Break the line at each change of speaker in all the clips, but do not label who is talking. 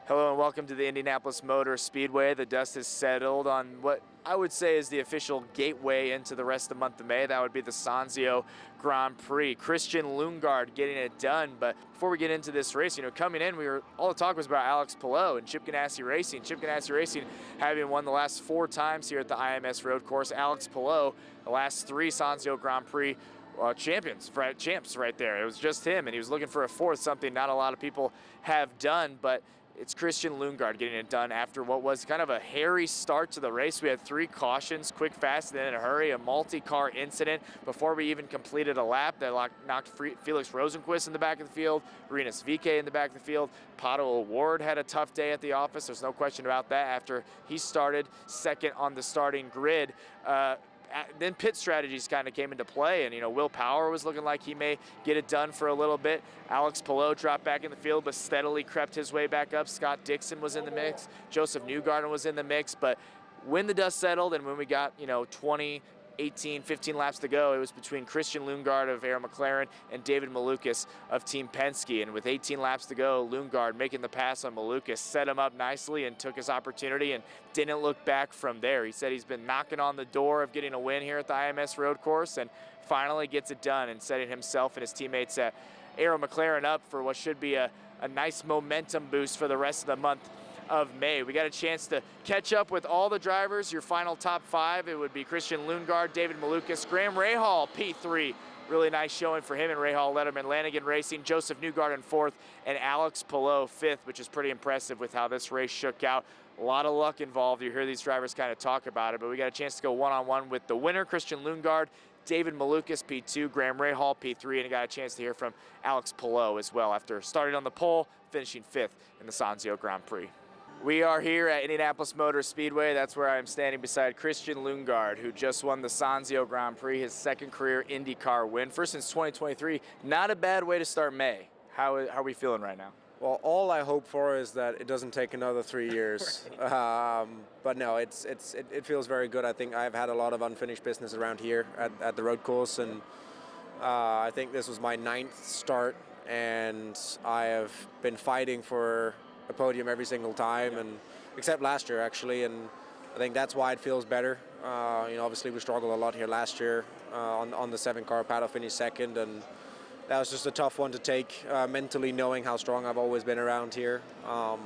Hello and welcome to the Indianapolis Motor Speedway. The dust has settled on what I would say is the official gateway into the rest of the month of May. That would be the Sonsio Grand Prix. Christian Lundgaard getting it done. But before we get into this race, coming in, all the talk was about Alex Palou and Chip Ganassi Racing. Chip Ganassi Racing having won the last 4 times here at the IMS Road Course. Alex Palou, the last 3 Sonsio Grand Prix champs right there. It was just him, and he was looking for a 4th, something not a lot of people have done, but it's Christian Lundgaard getting it done after what was kind of a hairy start to the race. We had 3 cautions, quick, fast, and then in a hurry, a multi-car incident before we even completed a lap that knocked Felix Rosenquist in the back of the field, Rinus VeeKay in the back of the field. Pato O'Ward had a tough day at the office. There's no question about that after he started second on the starting grid. Then pit strategies kind of came into play, and Will Power was looking like he may get it done for a little bit. Alex Palou dropped back in the field but steadily crept his way back up. Scott Dixon was in the mix. Joseph Newgarden was in the mix. But when the dust settled and when we got 20, 18, 15 laps to go, it was between Christian Lundgaard of Arrow McLaren and David Malukas of Team Penske. And with 18 laps to go, Lundgaard making the pass on Malukas set him up nicely and took his opportunity and didn't look back from there. He said he's been knocking on the door of getting a win here at the IMS Road Course and finally gets it done and setting himself and his teammates at Arrow McLaren up for what should be a nice momentum boost for the rest of the month of May. We got a chance to catch up with all the drivers. Your final top 5, it would be Christian Lundgaard, David Malukas, Graham Rahal, P3. Really nice showing for him and Rahal. Letterman Lanigan Racing, Joseph Newgarden 4th, and Alex Palou 5th, which is pretty impressive with how this race shook out. A lot of luck involved. You hear these drivers kind of talk about it, but we got a chance to go one-on-one with the winner, Christian Lundgaard, David Malukas, P2, Graham Rahal, P3, and I got a chance to hear from Alex Palou as well after starting on the pole, finishing 5th in the Sonsio Grand Prix. We are here at Indianapolis Motor Speedway. That's where I'm standing beside Christian Lundgaard, who just won the Sonsio Grand Prix, his 2nd career IndyCar win. First since 2023. Not a bad way to start May. How are we feeling right now?
Well, all I hope for is that it doesn't take another 3 years.
Right.
But no, it feels very good. I think I've had a lot of unfinished business around here at the road course, and I think this was my 9th start, and I have been fighting for a podium every single time, and except last year actually, and I think that's why it feels better. Obviously we struggled a lot here last year on the 7-car. Pato finished 2nd, and that was just a tough one to take mentally, knowing how strong I've always been around here. No,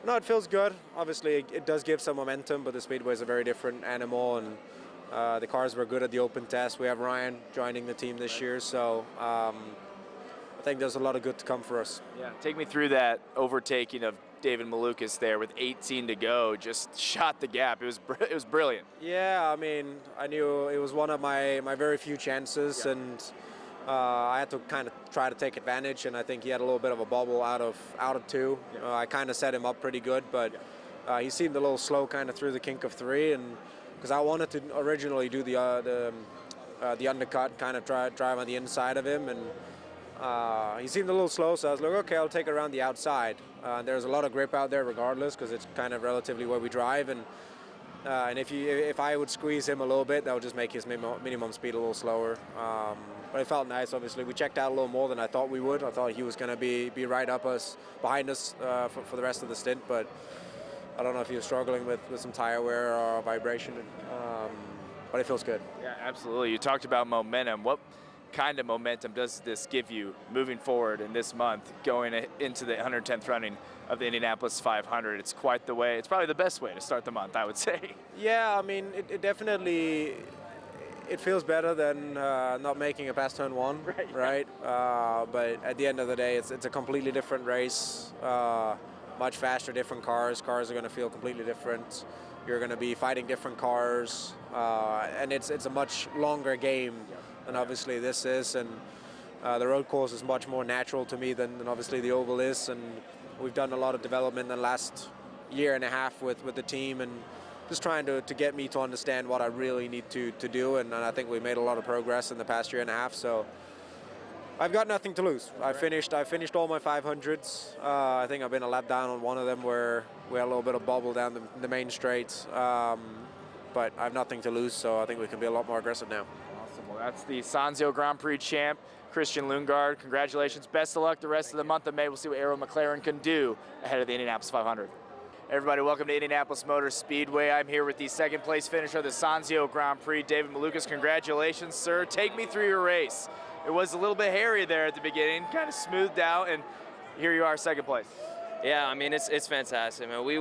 it feels good. Obviously it does give some momentum, but the Speedway is a very different animal, and the cars were good at the open test. We have Ryan joining the team this year, so I think there's a lot of good to come for us.
Yeah, take me through that overtaking of David Malukas there with 18 to go. Just shot the gap. It was brilliant.
Yeah, I mean, I knew it was one of my very few chances, yeah. And I had to kind of try to take advantage, and I think he had a little bit of a bubble out of 2. Yeah. I kind of set him up pretty good, but he seemed a little slow kind of through the kink of 3, and because I wanted to originally do the undercut, kind of drive on the inside of him, and he seemed a little slow, so I was like, okay, I'll take it around the outside. There's a lot of grip out there regardless, because it's kind of relatively where we drive, and if I would squeeze him a little bit, that would just make his minimum speed a little slower. But it felt nice, obviously. We checked out a little more than I thought we would. I thought he was going to be right behind us for the rest of the stint, but I don't know if he was struggling with some tire wear or vibration, but it feels good.
Yeah, absolutely. You talked about momentum. What kind of momentum does this give you moving forward in this month, going into the 110th running of the Indianapolis 500? It's quite the way. It's probably the best way to start the month, I would say.
Yeah, I mean, it definitely feels better than not making it past turn 1, right? But at the end of the day, it's a completely different race, much faster, different cars. Cars are going to feel completely different. You're going to be fighting different cars, and it's a much longer game than obviously this is, and the road course is much more natural to me than obviously the oval is, and we've done a lot of development in the last year and a half with the team, and just trying to get me to understand what I really need to do, and I think we made a lot of progress in the past year and a half, so I've got nothing to lose. I finished all my 500s. I think I've been a lap down on one of them where we had a little bit of bubble down the main straight, but I have nothing to lose, so I think we can be a lot more aggressive now.
Awesome. Well, that's the Sonsio Grand Prix champ, Christian Lundgaard. Congratulations. Best of luck the rest of the month of May. We'll see what Arrow McLaren can do ahead of the Indianapolis 500. Everybody, welcome to Indianapolis Motor Speedway. I'm here with the second place finisher of the Sonsio Grand Prix, David Malukas. Congratulations, sir. Take me through your race. It was a little bit hairy there at the beginning, kind of smoothed out, and here you are, second place.
Yeah, I mean, it's fantastic, man. We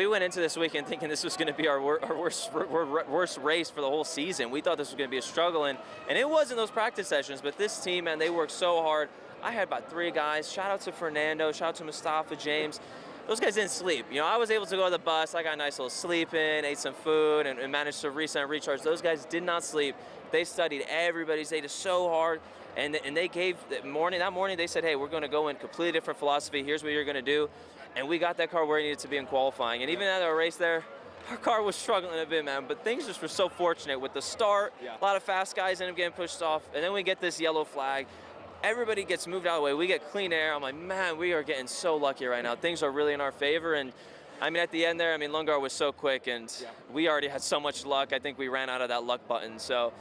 went into this weekend thinking this was going to be our worst race for the whole season. We thought this was going to be a struggle, and it was in those practice sessions, but this team, man, they worked so hard. I had about 3 guys. Shout out to Fernando, shout out to Mustafa, James. Those guys didn't sleep. You know, I was able to go to the bus. I got a nice little sleep in, ate some food, and managed to reset and recharge. Those guys did not sleep. They studied everybody's data so hard, and they gave that morning they said, hey, we're going to go in completely different philosophy. Here's what you're going to do. And we got that car where it needed to be in qualifying. And even at our race there, our car was struggling a bit, man. But things just were so fortunate with the start. Yeah. A lot of fast guys end up getting pushed off. And then we get this yellow flag. Everybody gets moved out of the way. We get clean air. I'm like, man, we are getting so lucky right now. Things are really in our favor. And I mean, at the end there, I mean, Lundgaard was so quick, and we already had so much luck. I think we ran out of that luck button. So,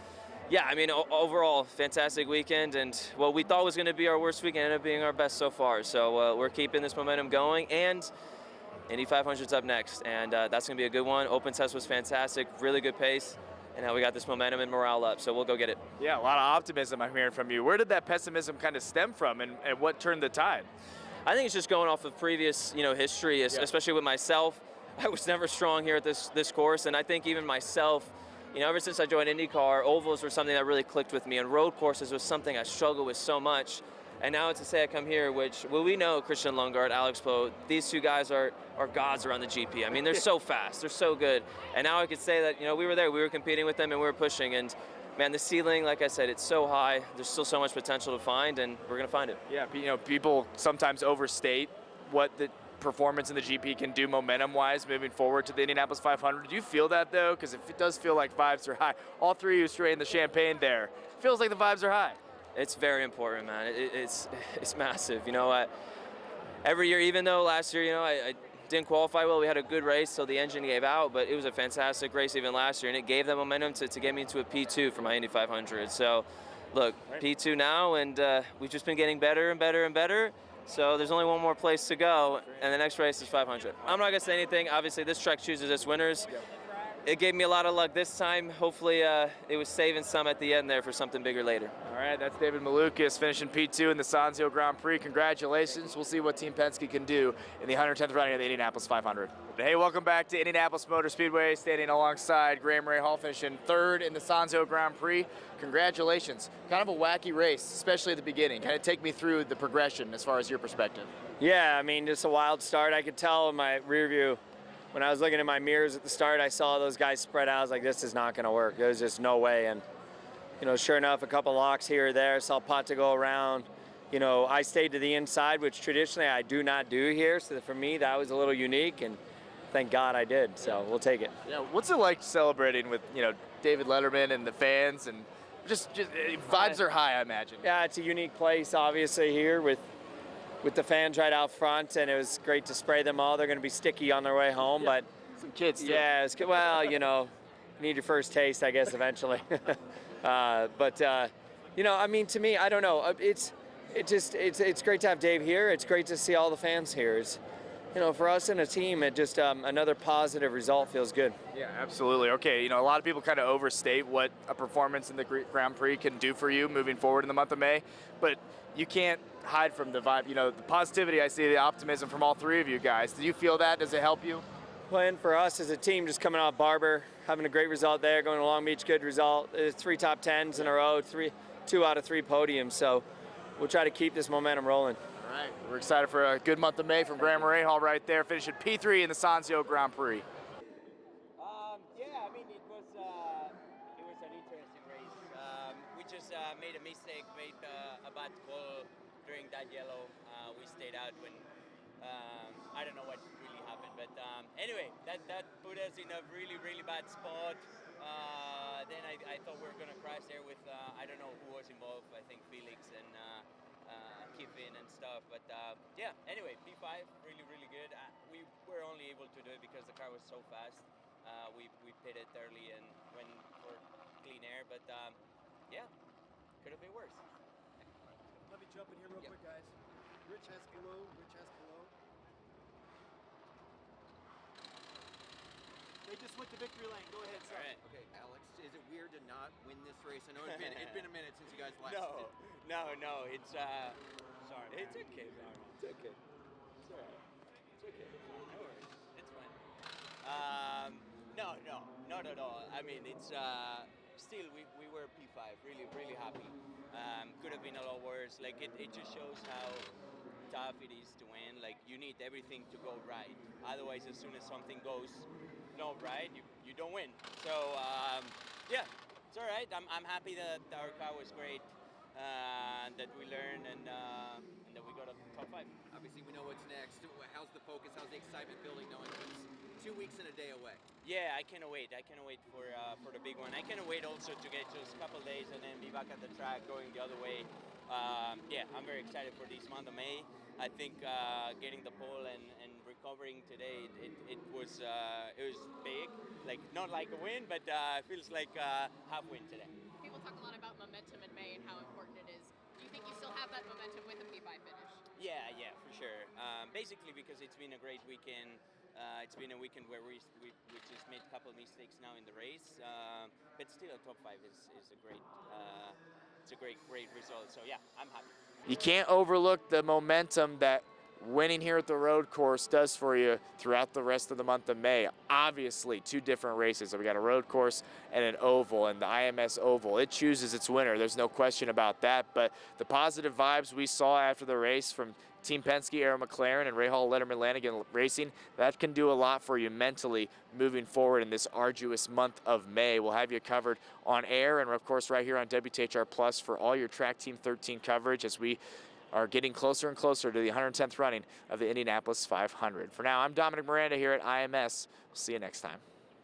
yeah, I mean, overall, fantastic weekend. And what we thought was going to be our worst weekend ended up being our best so far. So we're keeping this momentum going. And Indy 500's up next. And that's going to be a good one. Open test was fantastic. Really good pace. And now we got this momentum and morale up, so we'll go get it. Yeah, a lot of optimism I'm hearing from you. Where did that pessimism kind of stem from, and what turned the tide? I think it's just going off of previous, history, especially with myself. I was never strong here at this course, and I think even myself, ever since I joined IndyCar, ovals were something that really clicked with me, and road courses was something I struggled with so much. And now to say I come here, we know Christian Lundgaard, Alex Palou, these 2 guys are gods around the GP. I mean, they're so fast, they're so good. And now I could say that, we were there, we were competing with them, and we were pushing. And man, the ceiling, like I said, it's so high. There's still so much potential to find, and we're gonna find it. Yeah, people sometimes overstate what the performance in the GP can do momentum-wise moving forward to the Indianapolis 500. Do you feel that though? Because it does feel like vibes are high. All 3 of you spraying the champagne there. It feels like the vibes are high. It's very important, man. It's massive. Every year, even though last year, I didn't qualify well, we had a good race, so the engine gave out, but it was a fantastic race even last year, and it gave them momentum to get me into a P2 for my Indy 500. So, look, right. P2 now, and we've just been getting better and better and better. So there's only one more place to go, and the next race is 500. I'm not gonna say anything. Obviously, this track chooses its winners. It gave me a lot of luck this time. Hopefully, it was saving some at the end there for something bigger later. All right, that's David Malukas finishing P2 in the Sonsio Grand Prix. Congratulations. We'll see what Team Penske can do in the 110th running of the Indianapolis 500. Hey, welcome back to Indianapolis Motor Speedway, standing alongside Graham Rahal, finishing 3rd in the Sonsio Grand Prix. Congratulations. Kind of a wacky race, especially at the beginning. Kind of take me through the progression as far as your perspective. Yeah, I mean, just a wild start. I could tell in my rear view, when I was looking in my mirrors at the start, I saw those guys spread out. I was like, this is not going to work. There's just no way. And, sure enough, a couple locks here or there. Saw Pato go around. I stayed to the inside, which traditionally I do not do here. So for me, that was a little unique, and thank God I did. So we'll take it. Yeah. What's it like celebrating with, David Letterman and the fans? And just vibes are high, I imagine. Yeah, it's a unique place, obviously, here with the fans right out front, and it was great to spray them all. They're going to be sticky on their way home, but some kids too. Yeah, it's good. Well, you need your first taste, I guess, eventually. I mean, to me, I don't know. It's great to have Dave here. It's great to see all the fans here. It's, for us in a team, it just another positive result feels good. Yeah, absolutely. Okay, a lot of people kind of overstate what a performance in the Grand Prix can do for you moving forward in the month of May, but you can't hide from the vibe. The positivity I see, the optimism from all 3 of you guys. Do you feel that? Does it help you? Playing for us as a team, just coming off Barber, having a great result there, going to Long Beach, good result. 3 top 10s in a row, 2 out of 3 podiums. So we'll try to keep this momentum rolling. All right, we're excited for a good month of May from Graham Rahal right there, finishing P3 in the Sonsio Grand Prix.
Yeah, I mean, it was an interesting race. We just made a mistake, made a bad call during that yellow. We stayed out when I don't know what really happened, but anyway, that put us in a really, really bad spot. Then I thought we were gonna crash there with I don't know who was involved. I think Felix and Kiffin and stuff. But yeah, anyway, P5 really, really good. We were only able to do it because the car was so fast. We pitted early, and when for clean air, but yeah, could have been worse.
Let me jump in here real quick, guys. Rich has Palou. They just went to victory lane. Go ahead, sir.
All right.
Okay, Alex, is it weird to not win this race? I know it's been a minute since you guys last.
No. It's sorry. It's okay, man. It's okay. It's all right. It's okay. No worries. It's fine. No, not at all. I mean, it's still we were P5. Really happy. Could have been a lot worse. Like it just shows how tough it is to win. Like you need everything to go right. Otherwise, as soon as something goes not right, you don't win. So yeah, it's all right. I'm happy that our car was great, that we learned and that we got a top 5.
Obviously, we know what's next. How's the focus? How's the excitement building knowing it's 2 weeks and a day away?
Yeah, I cannot wait. I cannot wait for the big one. I cannot wait also to get just a couple of days and then be back at the track going the other way. Yeah, I'm very excited for this month of May. I think getting the pole and recovering today, it was big. Like not like a win, but feels like a half win today.
People talk a lot about momentum in May and how important it is. Do you think you still have that momentum with the P5 finish? Yeah, for sure. Basically because it's been a great weekend. It's been a weekend where we just made a couple of mistakes now in the race, but still a top 5 is a great. It's a great result. So yeah, I'm happy.
You can't overlook the momentum that winning here at the road course does for you throughout the rest of the month of May. Obviously, 2 different races. So we got a road course and an oval, and the IMS oval, it chooses its winner. There's no question about that. But the positive vibes we saw after the race from Team Penske, Arrow McLaren, and Rahal, Letterman, Lanigan Racing, that can do a lot for you mentally moving forward in this arduous month of May. We'll have you covered on air and, of course, right here on WTHR Plus for all your Track Team 13 coverage as we are getting closer and closer to the 110th running of the Indianapolis 500. For now, I'm Dominic Miranda here at IMS. We'll see you next time.